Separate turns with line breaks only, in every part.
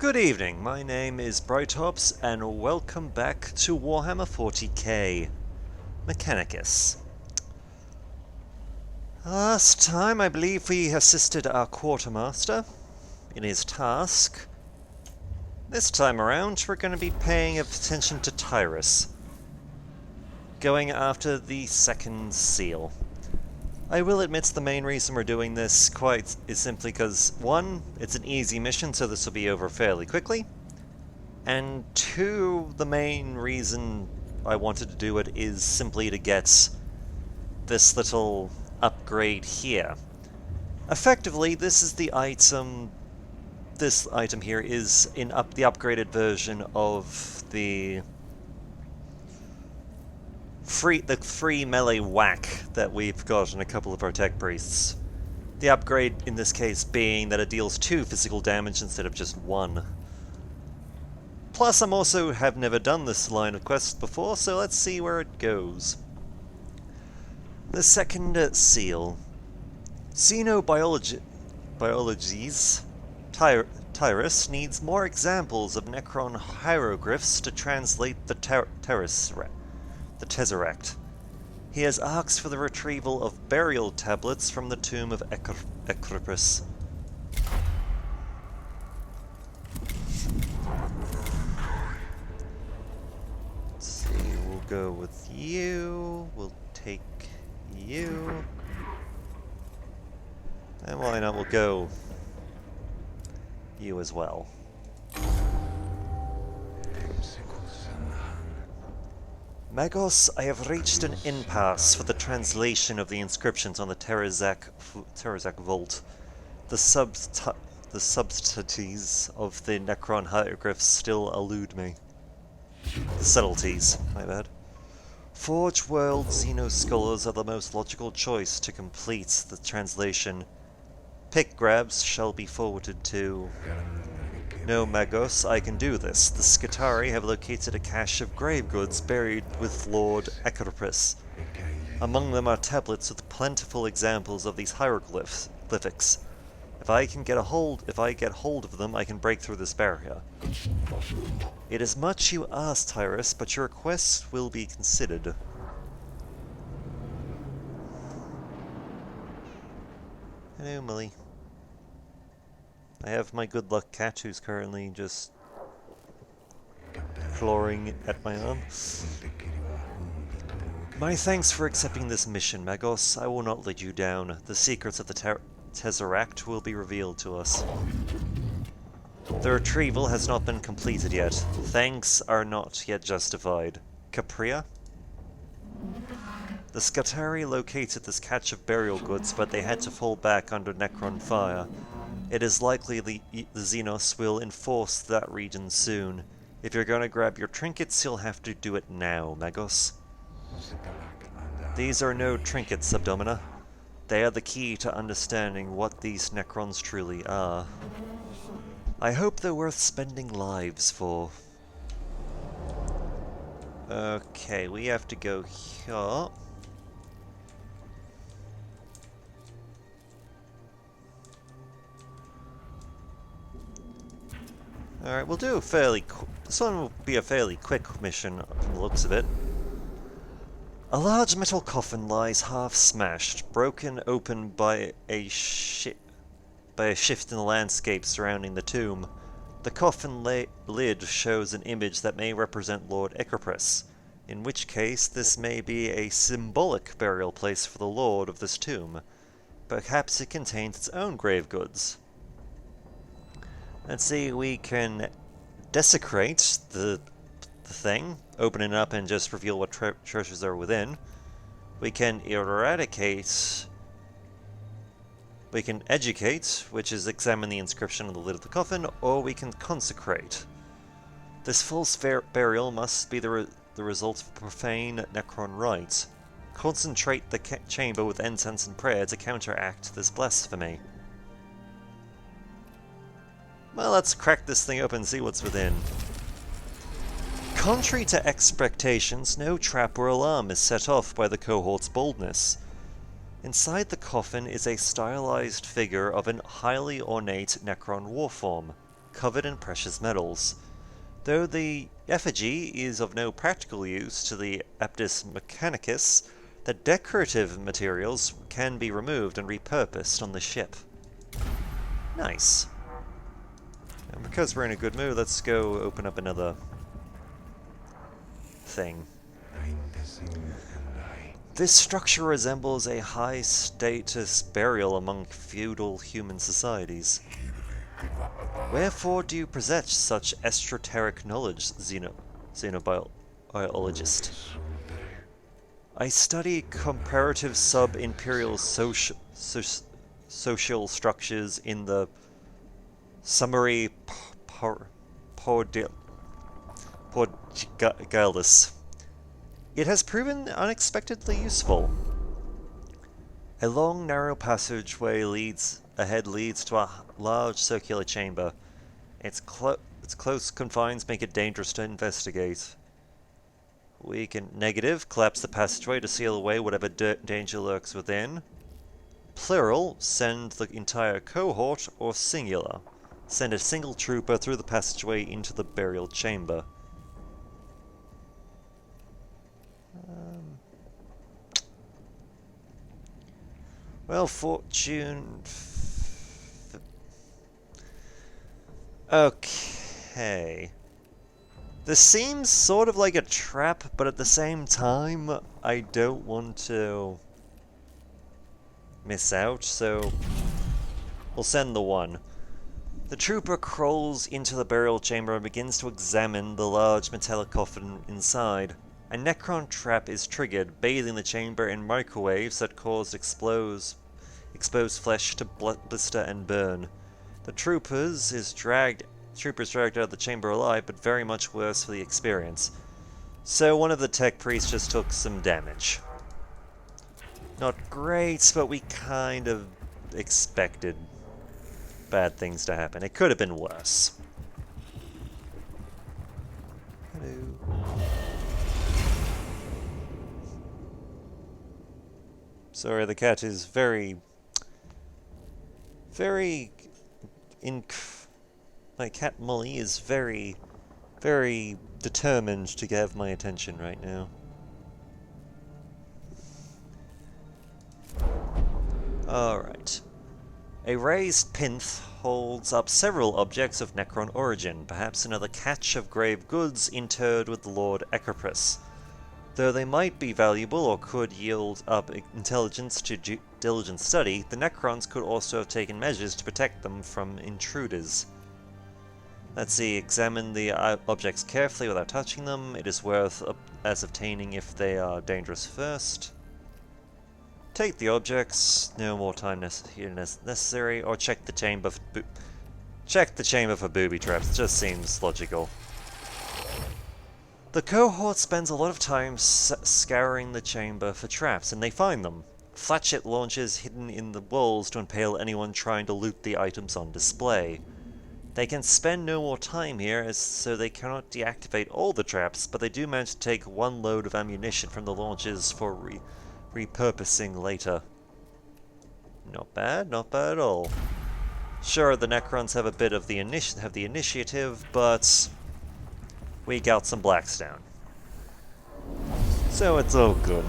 Good evening, my name is Brightops, and welcome back to Warhammer 40k, Mechanicus. Last time, I believe we assisted our quartermaster in his task. This time around, we're going to be paying attention to Tyrus, going after the second seal. I will admit the main reason we're doing this is simply because, one, it's an easy mission, so this will be over fairly quickly, and two, the main reason I wanted to do it is simply to get this little upgrade here. Effectively, this is the item. This item here is the upgraded version of the free melee whack that we've got in a couple of our tech priests. The upgrade in this case being that it deals 2 physical damage instead of just 1. Plus, have never done this line of quests before, so let's see where it goes. The second seal. Xenobiologies. Tyrus needs more examples of Necron hieroglyphs to translate the Tesseract. He has asked for the retrieval of burial tablets from the tomb of Ecripus. Let's see, we'll go with you, we'll take you, and why not, we'll go you as well. Magos, I have reached an impasse for the translation of the inscriptions on the Tesseract Vault. The subtleties of the Necron hieroglyphs still elude me. The subtleties, my bad. Forge World Xeno-scholars are the most logical choice to complete the translation. Pick grabs shall be forwarded to... No, Magos, I can do this. The Scutari have located a cache of grave goods buried with Lord Ecripus. Among them are tablets with plentiful examples of these hieroglyphs. If I get hold of them, I can break through this barrier. It is much you ask, Tyrus, but your request will be considered. Hello, Millie. I have my good luck cat who's currently just clawing at my arm. My thanks for accepting this mission, Magos. I will not let you down. The secrets of the Tesseract will be revealed to us. The retrieval has not been completed yet. Thanks are not yet justified. Capria? The Scutari located this cache of burial goods, but they had to fall back under Necron fire. It is likely the Xenos will enforce that region soon. If you're going to grab your trinkets, you'll have to do it now, Magos. These are no trinkets, Subdomina. They are the key to understanding what these Necrons truly are. I hope they're worth spending lives for. Okay, we have to go here. Alright, we'll do this one will be a fairly quick mission from the looks of it. A large metal coffin lies half smashed, broken open by a shift in the landscape surrounding the tomb. The coffin lid shows an image that may represent Lord Ecripus, in which case this may be a symbolic burial place for the lord of this tomb. Perhaps it contains its own grave goods. Let's see, we can desecrate the thing, open it up and just reveal what treasures are within. We can eradicate. We can educate, which is examine the inscription on the lid of the coffin, or we can consecrate. This false burial must be the result of profane Necron rites. Concentrate the chamber with incense and prayer to counteract this blasphemy. Well, let's crack this thing open and see what's within. Contrary to expectations, no trap or alarm is set off by the cohort's boldness. Inside the coffin is a stylized figure of an highly ornate Necron warform, covered in precious metals. Though the effigy is of no practical use to the Aptus Mechanicus, the decorative materials can be removed and repurposed on the ship. Nice. And because we're in a good mood, let's go open up another thing. This structure resembles a high-status burial among feudal human societies. Wherefore do you possess such esoteric knowledge, xenobiologist? I study comparative sub-imperial social structures in the summary Portugaldus. It has proven unexpectedly useful. A long, narrow passageway leads to a large circular chamber. Its close confines make it dangerous to investigate. We can collapse the passageway to seal away whatever danger lurks within. Plural, send the entire cohort, or singular, send a single trooper through the passageway into the burial chamber. Well, fortune... Okay. This seems sort of like a trap, but at the same time, I don't want to miss out, so we'll send the one. The trooper crawls into the burial chamber and begins to examine the large metallic coffin inside. A Necron trap is triggered, bathing the chamber in microwaves that cause exposed flesh to blister and burn. The trooper's dragged out of the chamber alive, but very much worse for the experience. So one of the tech priests just took some damage. Not great, but we kind of expected bad things to happen. It could have been worse. Hello. Sorry, the cat is very my cat Molly is very determined to have my attention right now. Alright. A raised plinth holds up several objects of Necron origin, perhaps another cache of grave goods interred with Lord Ecropus. Though they might be valuable or could yield up intelligence to diligent study, the Necrons could also have taken measures to protect them from intruders. Let's see, examine the objects carefully without touching them. It is worth ascertaining if they are dangerous first. Take the objects, no more time necessary, or check the chamber for booby traps. It just seems logical. The cohort spends a lot of time scouring the chamber for traps, and they find them. Flatship launchers hidden in the walls to impale anyone trying to loot the items on display. They can spend no more time here, so they cannot deactivate all the traps, but they do manage to take one load of ammunition from the launchers for repurposing later. Not bad at all. Sure, the Necrons have a bit of the initiative, but we got some Blackstone. So it's all good.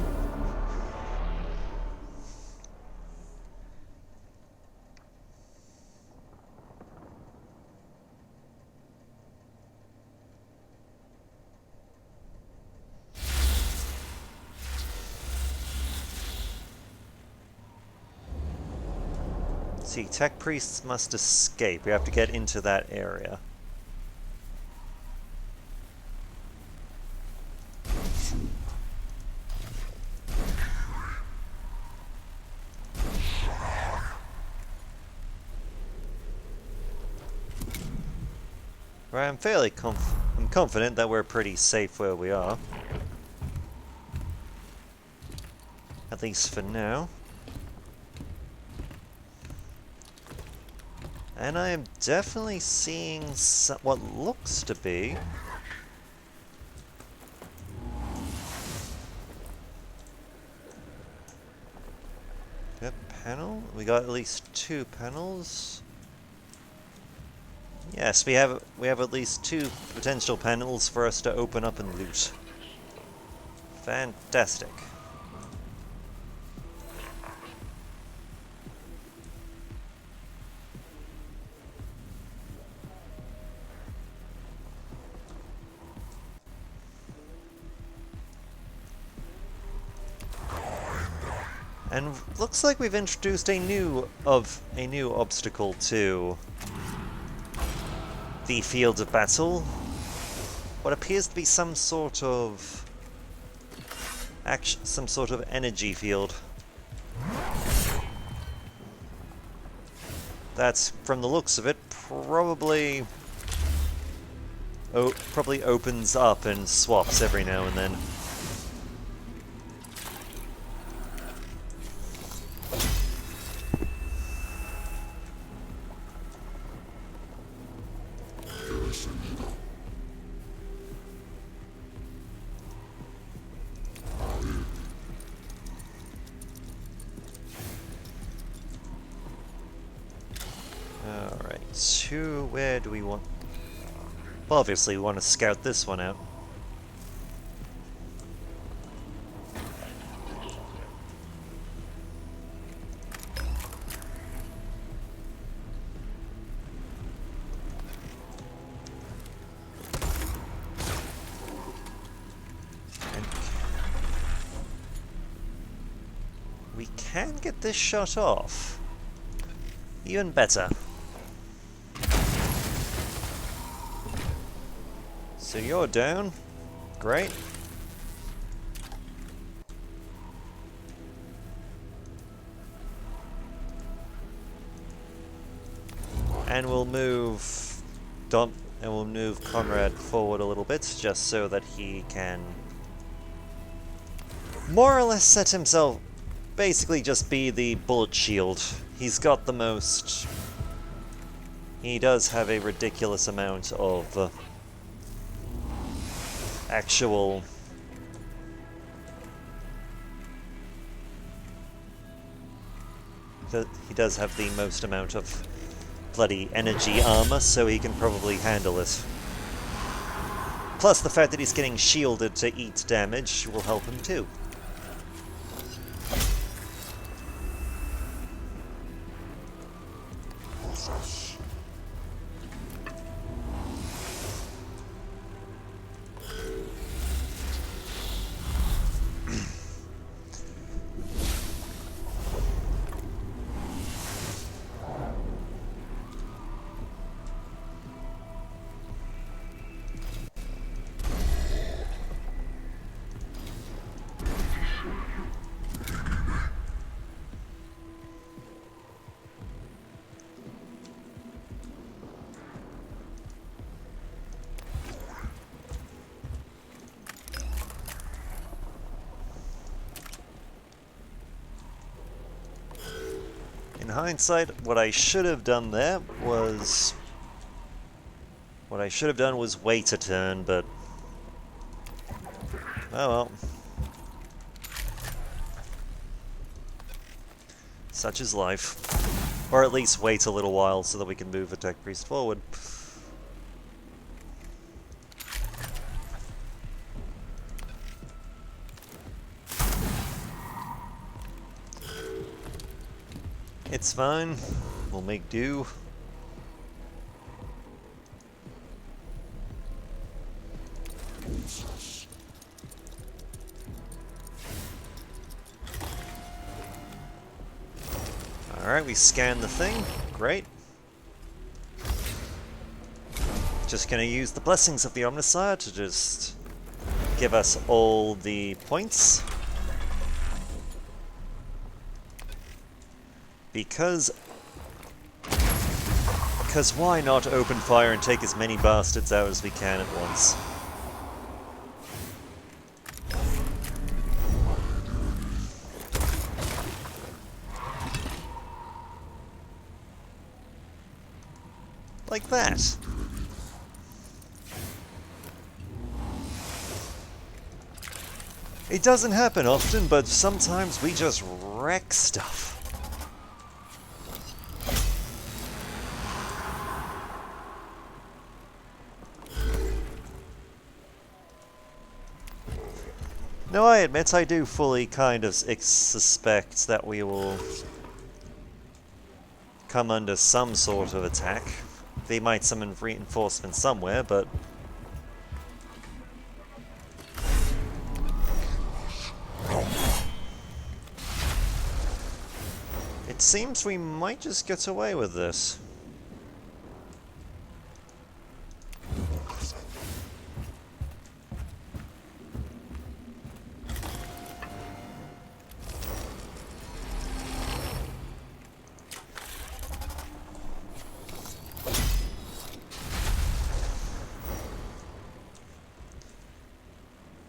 See, tech priests must escape. We have to get into that area. I'm confident that we're pretty safe where we are. At least for now. And I am definitely seeing what looks to be a panel. We got at least 2 panels. Yes, we have at least 2 potential panels for us to open up and loot. Fantastic. And looks like we've introduced a new obstacle to the field of battle. What appears to be some sort of energy field. That's, from the looks of it, probably opens up and swaps every now and then. Where do we want... Well, obviously we want to scout this one out. And we can get this shot off. Even better. So you're down. Great. And we'll move Conrad forward a little bit, just so that he can more or less set himself, basically just be the bullet shield. He's got the most... He does have a ridiculous amount of actual... He does have the most amount of bloody energy armor, so he can probably handle it. Plus the fact that he's getting shielded to eat damage will help him too. In hindsight, what I should have done there was... What I should have done was wait a turn, but... Oh well. Such is life. Or at least wait a little while so that we can move Attack Priest forward. It's fine. We'll make do. Alright, we scan the thing. Great. Just gonna use the blessings of the Omnissiah to just give us all the points. Because why not open fire and take as many bastards out as we can at once? Like that. It doesn't happen often, but sometimes we just wreck stuff. No, I admit I do fully kind of suspect that we will come under some sort of attack. They might summon reinforcements somewhere, but... It seems we might just get away with this.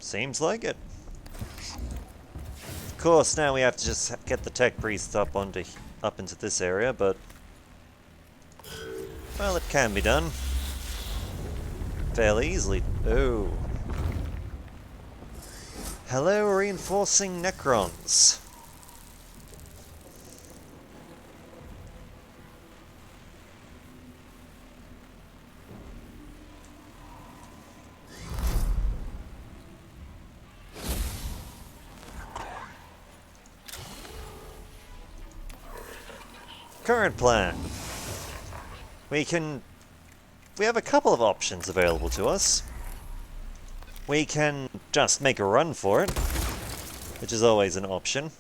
Seems like it. Of course, now we have to just get the tech priest up into this area, but well, it can be done fairly easily. Oh, hello, reinforcing Necrons. Current plan. We have a couple of options available to us. We can just make a run for it, which is always an option.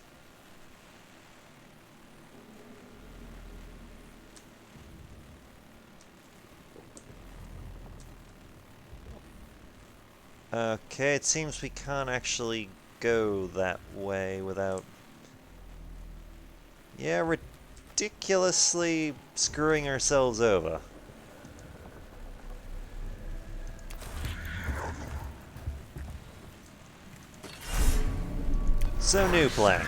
Okay, it seems we can't actually go that way without... Yeah, ridiculously screwing ourselves over. So, new plan.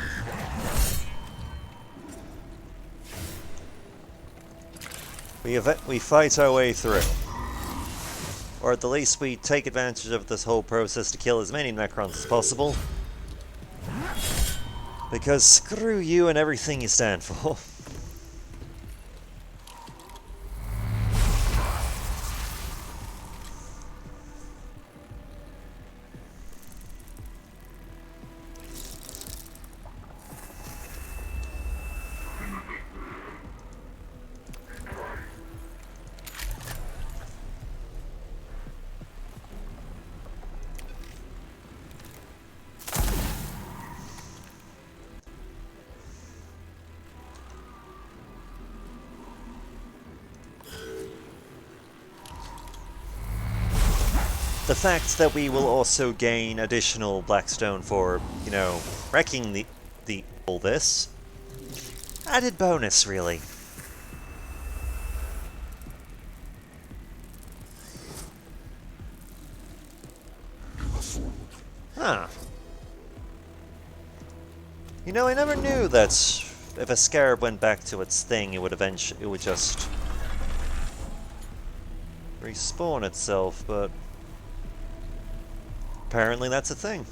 We fight our way through. Or at the least we take advantage of this whole process to kill as many Necrons as possible. Because screw you and everything you stand for. The fact that we will also gain additional Blackstone for, you know, wrecking all this. Added bonus, really. Huh. You know, I never knew that if a scarab went back to its thing, it would just respawn itself, but apparently that's a thing.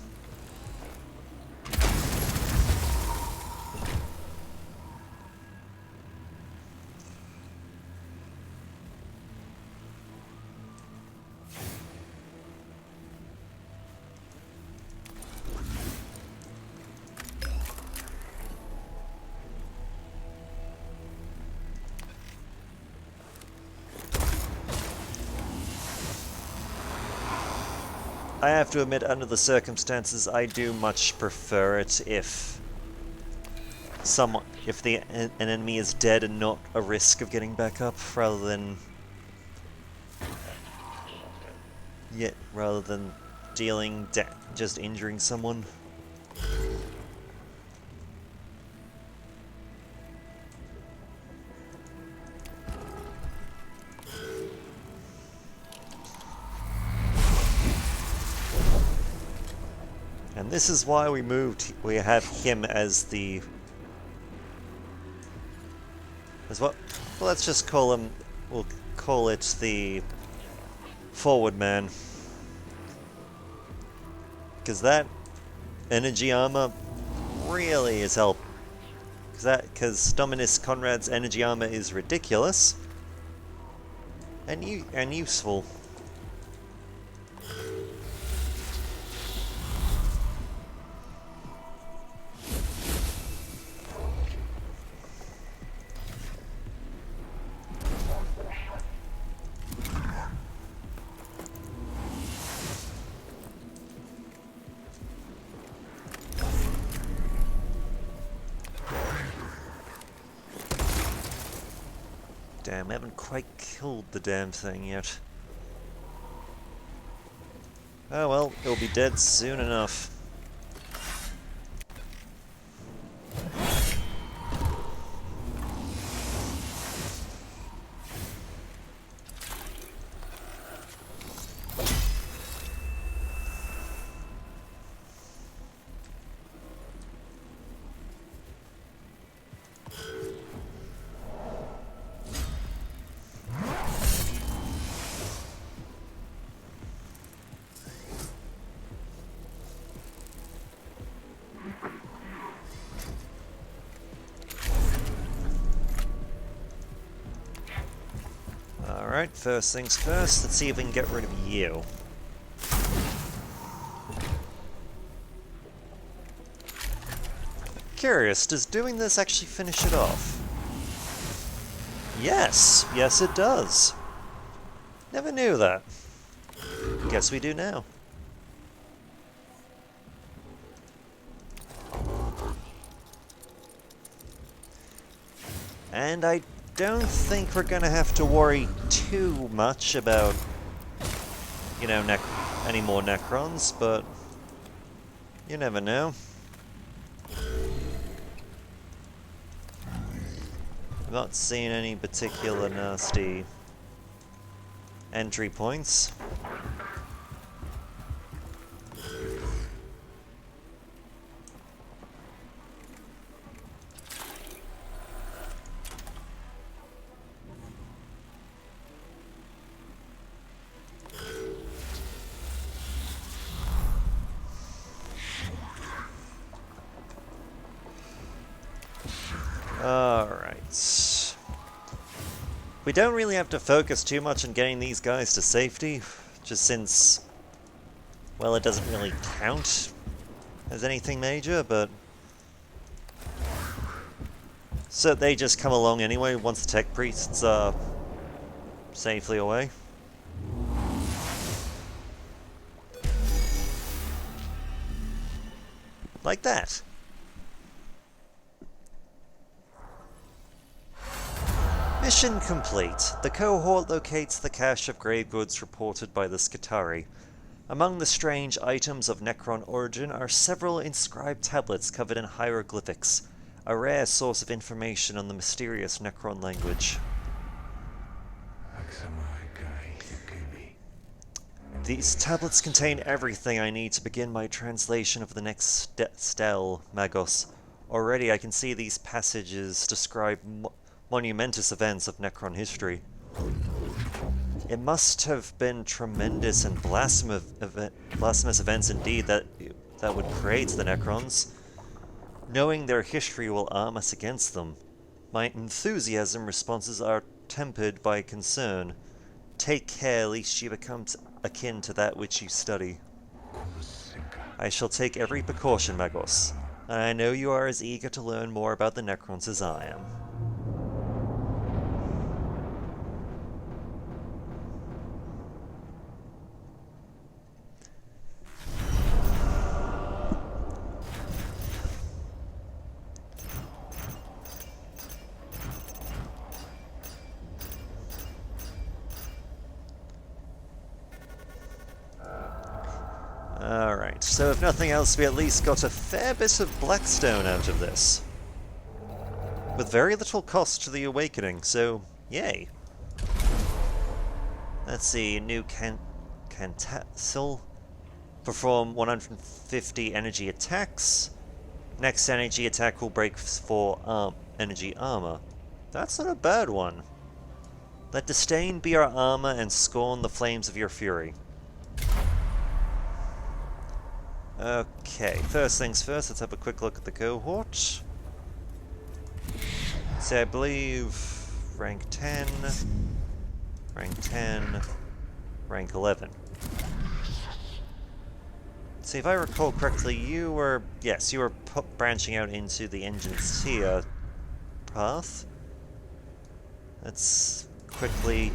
I have to admit, under the circumstances, I do much prefer it if an enemy is dead and not a risk of getting back up, rather than just injuring someone. And this is why we have him as what? Well, let's just call him, we'll call it the forward man. Because that energy armor really is help. Because Dominus Conrad's energy armor is ridiculous. And useful. Damn, I haven't quite killed the damn thing yet. Oh well, it'll be dead soon enough. Alright, first things first, let's see if we can get rid of you. Curious, does doing this actually finish it off? Yes! Yes it does! Never knew that. Guess we do now. And I don't think we're gonna have to worry too much about, you know, any more Necrons, but you never know. I'm not seeing any particular nasty entry points. Alright. We don't really have to focus too much on getting these guys to safety, just since, well, it doesn't really count as anything major, but so they just come along anyway once the tech priests are safely away. Like that. Mission complete. The cohort locates the cache of grave goods reported by the Skitarii. Among the strange items of Necron origin are several inscribed tablets covered in hieroglyphics, a rare source of information on the mysterious Necron language. These tablets contain everything I need to begin my translation of the next stele, Magos. Already I can see these passages describe monumentous events of Necron history. It must have been tremendous and blasphemous events indeed that would create the Necrons. Knowing their history will arm us against them. My enthusiasm responses are tempered by concern. Take care lest you become akin to that which you study. I shall take every precaution, Magos, and I know you are as eager to learn more about the Necrons as I am. Alright, so if nothing else, we at least got a fair bit of Blackstone out of this. With very little cost to the Awakening, so yay. Let's see, new Cantasil. Perform 150 energy attacks. Next energy attack will break for energy armor. That's not a bad one. Let disdain be our armor and scorn the flames of your fury. Okay, first things first, let's have a quick look at the cohort. So I believe rank 10, rank 10, rank 11. See, if I recall correctly, you were, yes, you were branching out into the Engine's tier path. Let's quickly,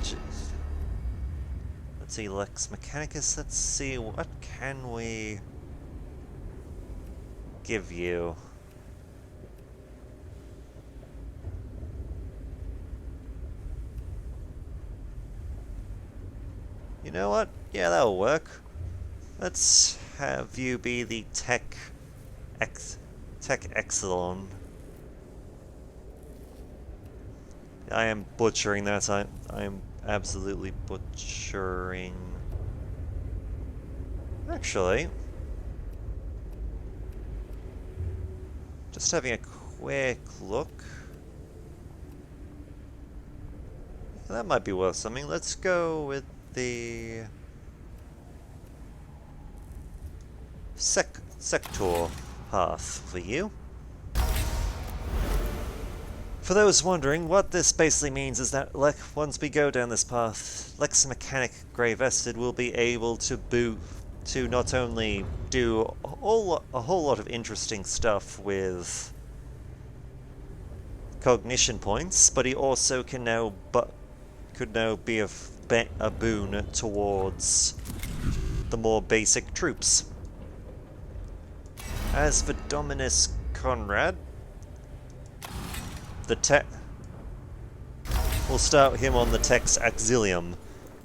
let's see, Lex Mechanicus, let's see, what can we give you? You know what? Yeah, that'll work. Let's have you be the Tech Exelon. I am butchering that. I am absolutely butchering. Actually, just having a quick look. That might be worth something. Let's go with the Sector path for you. For those wondering, what this basically means is that once we go down this path, Lex Mechanic Grey Vested will be able to not only do a whole lot of interesting stuff with cognition points, but he also can now could now be a boon towards the more basic troops. As for Dominus Conrad, we'll start him on the Tex Auxilium,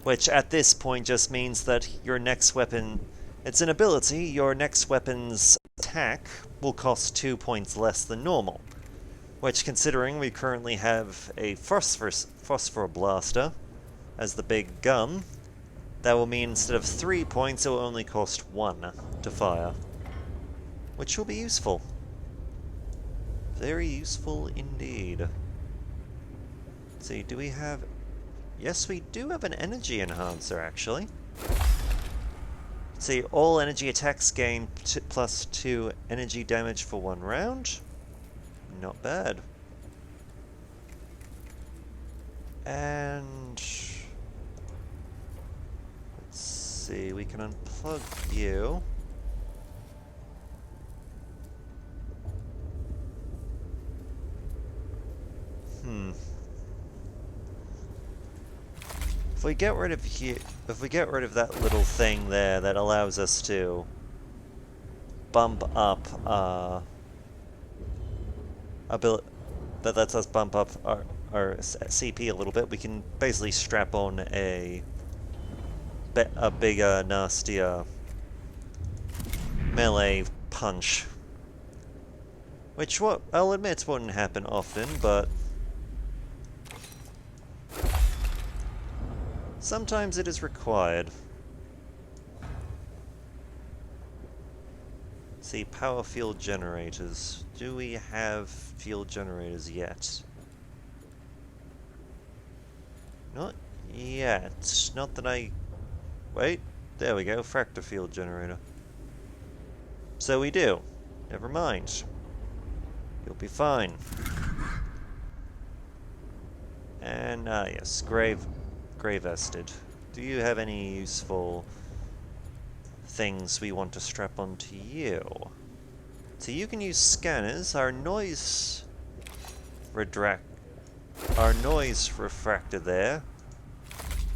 which at this point just means that your next weapon, it's an ability, your next weapon's attack will cost 2 points less than normal. Which, considering we currently have a Phosphor Blaster as the big gun, that will mean instead of 3 points, it will only cost 1 to fire. Which will be useful. Very useful indeed. Let's see, do we have... Yes, we do have an energy enhancer, actually. Let's see, all energy attacks gain plus 2 energy damage for 1 round. Not bad. And... let's see, we can unplug you. If we get rid of that little thing there that allows us to bump up ability, that lets us bump up our CP a little bit, we can basically strap on a bigger, nastier melee punch. Which, I'll admit, wouldn't happen often, but sometimes it is required. Let's see, power field generators. Do we have field generators yet? Not yet. Not that I... Wait, there we go, fractal field generator. So we do. Never mind. You'll be fine. And, yes, Grey Vested. Do you have any useful things we want to strap onto you? So you can use scanners. Our noise refractor there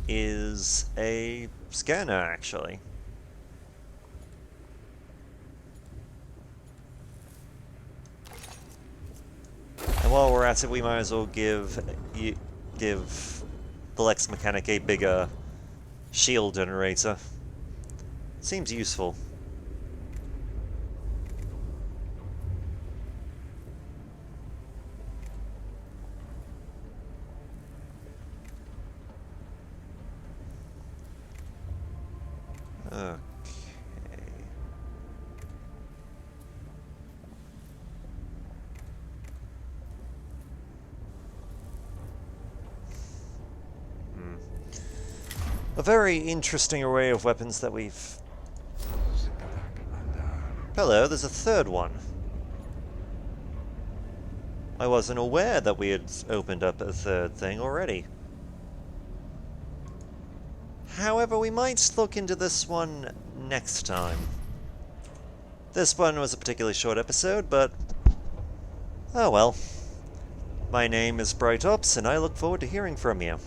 is a scanner, actually. And while we're at it, we might as well give the Lex Mechanic a bigger shield generator. Seems useful. Okay. A very interesting array of weapons that we've... Hello, there's a third one. I wasn't aware that we had opened up a third thing already. However, we might look into this one next time. This one was a particularly short episode, but... oh well. My name is Bright Ops, and I look forward to hearing from you.